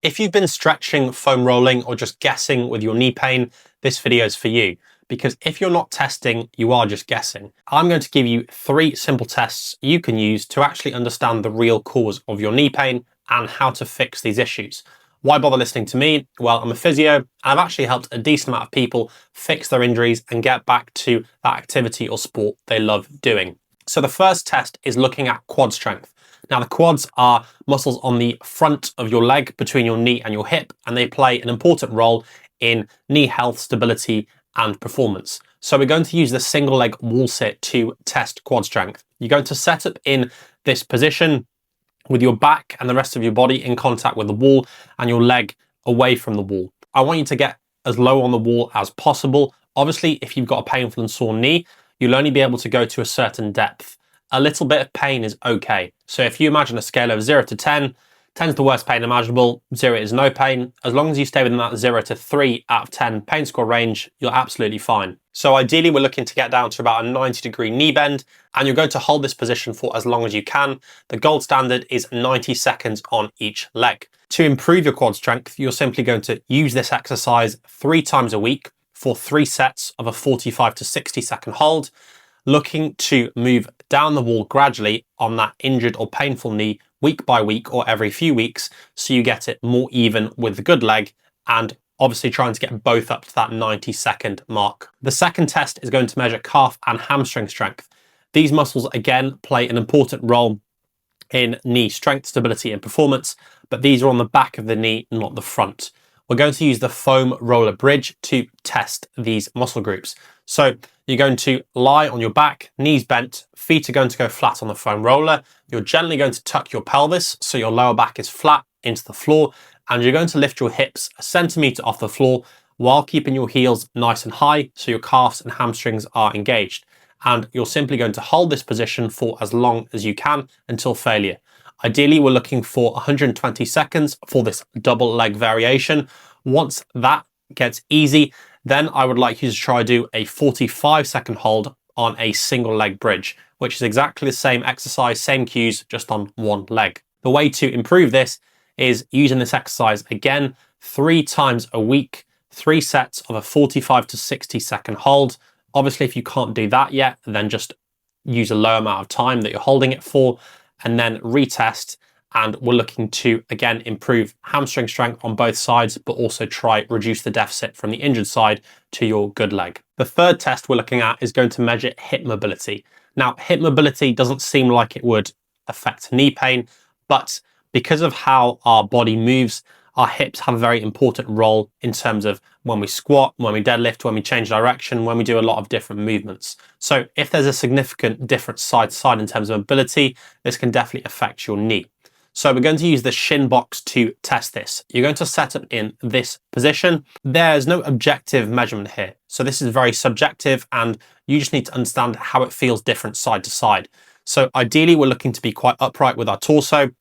If you've been stretching, foam rolling, or just guessing with your knee pain, this video is for you. Because if you're not testing, you are just guessing. I'm going to give you 3 simple tests you can use to actually understand the real cause of your knee pain and how to fix these issues. Why bother listening to me? Well, I'm a physio, and I've actually helped a decent amount of people fix their injuries and get back to that activity or sport they love doing. So the first test is looking at quad strength. Now, the quads are muscles on the front of your leg between your knee and your hip, and they play an important role in knee health, stability, and performance. So we're going to use the single leg wall sit to test quad strength. You're going to set up in this position with your back and the rest of your body in contact with the wall and your leg away from the wall. I want you to get as low on the wall as possible. Obviously, if you've got a painful and sore knee, you'll only be able to go to a certain depth. A little bit of pain is okay. So if you imagine a scale of 0 to 10, 10 is the worst pain imaginable, 0 is no pain. As long as you stay within that 0 to 3 out of 10 pain score range, you're absolutely fine. So ideally, we're looking to get down to about a 90-degree knee bend, and you're going to hold this position for as long as you can. The gold standard is 90 seconds on each leg. To improve your quad strength, you're simply going to use this exercise 3 times a week for 3 sets of a 45 to 60 second hold, looking to move down the wall gradually on that injured or painful knee week by week or every few weeks, so you get it more even with the good leg, and obviously trying to get both up to that 90-second mark. The second test is going to measure calf and hamstring strength. These muscles again play an important role in knee strength, stability, and performance, but these are on the back of the knee, not the front. We're going to use the foam roller bridge to test these muscle groups. So you're going to lie on your back, knees bent, feet are going to go flat on the foam roller. You're gently going to tuck your pelvis so your lower back is flat into the floor, and you're going to lift your hips a centimeter off the floor while keeping your heels nice and high so your calves and hamstrings are engaged. And you're simply going to hold this position for as long as you can until failure. Ideally, we're looking for 120 seconds for this double leg variation. Once that gets easy, then I would like you to try do a 45-second hold on a single leg bridge, which is exactly the same exercise, same cues, just on one leg. The way to improve this is using this exercise again 3 times a week, 3 sets of a 45 to 60 second hold. Obviously, if you can't do that yet, then just use a low amount of time that you're holding it for, and then retest. And we're looking to, again, improve hamstring strength on both sides, but also try reduce the deficit from the injured side to your good leg. The third test we're looking at is going to measure hip mobility. Now, hip mobility doesn't seem like it would affect knee pain, but because of how our body moves, our hips have a very important role in terms of when we squat, when we deadlift, when we change direction, when we do a lot of different movements. So if there's a significant difference side to side in terms of mobility, this can definitely affect your knee. So we're going to use the shin box to test this. You're going to set up in this position. There's no objective measurement here. So this is very subjective, and you just need to understand how it feels different side to side. So ideally, we're looking to be quite upright with our torso,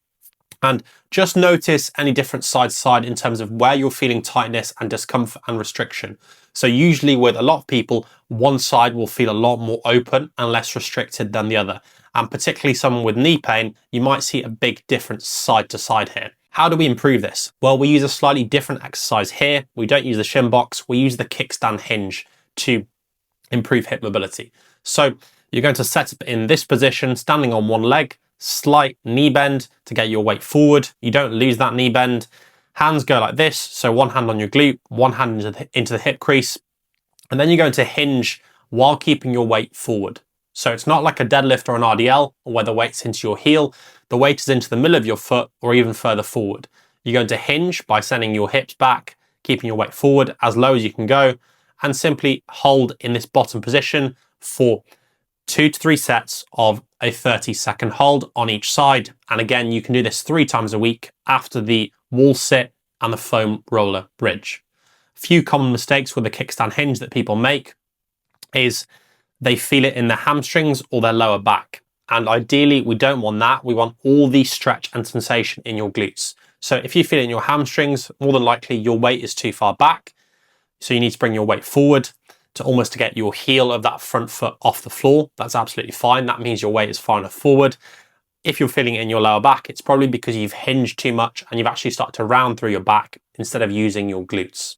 and just notice any difference side to side in terms of where you're feeling tightness and discomfort and restriction. So usually with a lot of people, one side will feel a lot more open and less restricted than the other. And particularly someone with knee pain, you might see a big difference side to side here. How do we improve this? Well, we use a slightly different exercise here. We don't use the shin box, we use the kickstand hinge to improve hip mobility. So you're going to set up in this position, standing on one leg, slight knee bend to get your weight forward. You don't lose that knee bend. Hands go like this. So one hand on your glute, one hand into the hip crease. And then you're going to hinge while keeping your weight forward. So it's not like a deadlift or an RDL where the weight's into your heel. The weight is into the middle of your foot or even further forward. You're going to hinge by sending your hips back, keeping your weight forward as low as you can go, and simply hold in this bottom position for 2 to 3 sets of a 30-second hold on each side. And again, you can do this 3 times a week after the wall sit and the foam roller bridge. A few common mistakes with the kickstand hinge that people make is they feel it in their hamstrings or their lower back. And ideally, we don't want that. We want all the stretch and sensation in your glutes. So if you feel it in your hamstrings, more than likely your weight is too far back. So you need to bring your weight forward to almost to get your heel of that front foot off the floor. That's absolutely fine. That means your weight is far enough forward. if you're feeling it in your lower back, it's probably because you've hinged too much and you've actually started to round through your back instead of using your glutes.